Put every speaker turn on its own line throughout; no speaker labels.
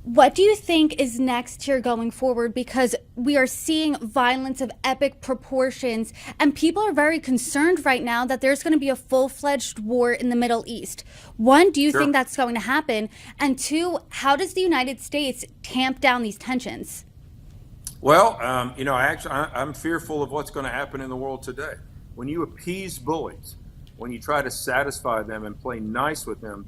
What do you think is next here going forward? Because we are seeing violence of epic proportions, and people are very concerned right now that there's going to be a full-fledged war in the Middle East. One, do you
Sure.
think that's going to happen? And two, how does the United States tamp down these tensions?
Well, I'm fearful of what's going to happen in the world today. When you appease bullies, when you try to satisfy them and play nice with them,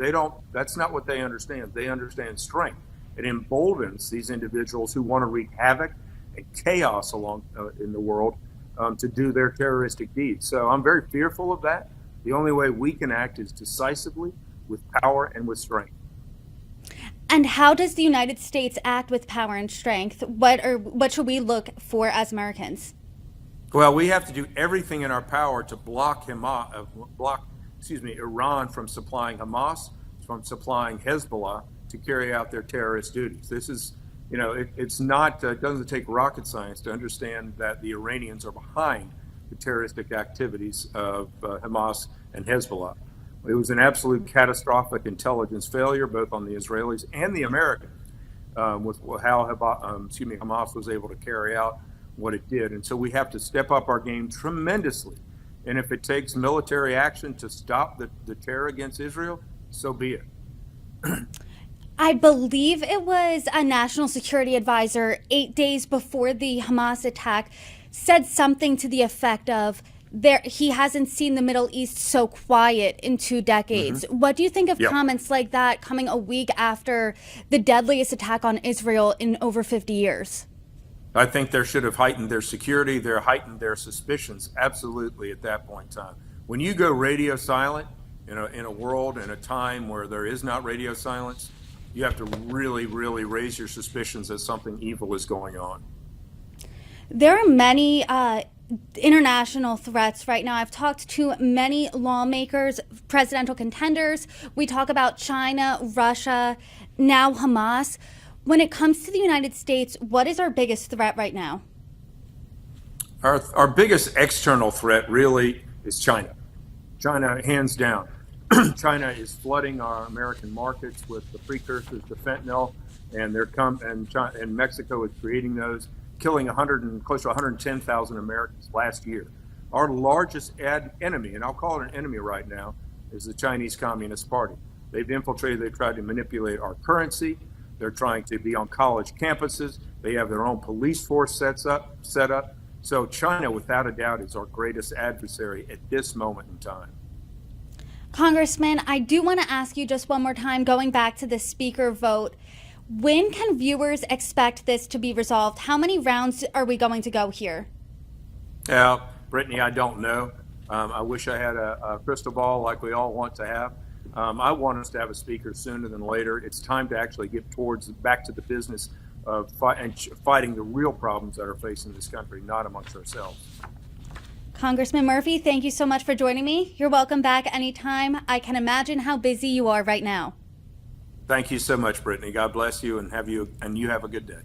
that's not what they understand. They understand strength. It emboldens these individuals who want to wreak havoc and chaos in the world to do their terroristic deeds. So I'm very fearful of that. The only way we can act is decisively, with power and with strength.
And how does the United States act with power and strength? What should we look for as Americans?
Well, we have to do everything in our power to Iran from supplying Hamas, from supplying Hezbollah to carry out their terrorist duties. This is, it's not, it doesn't take rocket science to understand that the Iranians are behind the terroristic activities of Hamas and Hezbollah. It was an absolute catastrophic intelligence failure, both on the Israelis and the Americans, with how Hamas was able to carry out what it did. And so we have to step up our game tremendously. And if it takes military action to stop the terror against Israel, so be it.
I believe it was a national security advisor 8 days before the Hamas attack said something to the effect of he hasn't seen the Middle East so quiet in 2 decades.
Mm-hmm.
What do you think of
Yep.
comments like that coming a week after the deadliest attack on Israel in over 50 years?
I think they should have heightened their security, heightened their suspicions, absolutely, at that point in time. When you go radio silent in a world, in a time where there is not radio silence, you have to really, really raise your suspicions that something evil is going on.
There are many international threats right now. I've talked to many lawmakers, presidential contenders. We talk about China, Russia, now Hamas. When it comes to the United States, what is our biggest threat right now?
Our biggest external threat really is China. China, hands down. China is flooding our American markets with the precursors to fentanyl, and Mexico is creating those, killing close to 110,000 Americans last year. Our largest enemy, and I'll call it an enemy right now, is the Chinese Communist Party. They've infiltrated, they've tried to manipulate our currency. They're trying to be on college campuses. They have their own police force set up. So China, without a doubt, is our greatest adversary at this moment in time.
Congressman, I do want to ask you just one more time, going back to the speaker vote. When can viewers expect this to be resolved? How many rounds are we going to go here?
Now, Brittany, I don't know. I wish I had a crystal ball like we all want to have. I want us to have a speaker sooner than later. It's time to actually get back to the business of fighting the real problems that are facing this country, not amongst ourselves.
Congressman Murphy, thank you so much for joining me. You're welcome back anytime. I can imagine how busy you are right now.
Thank you so much, Brittany. God bless you, and you have a good day.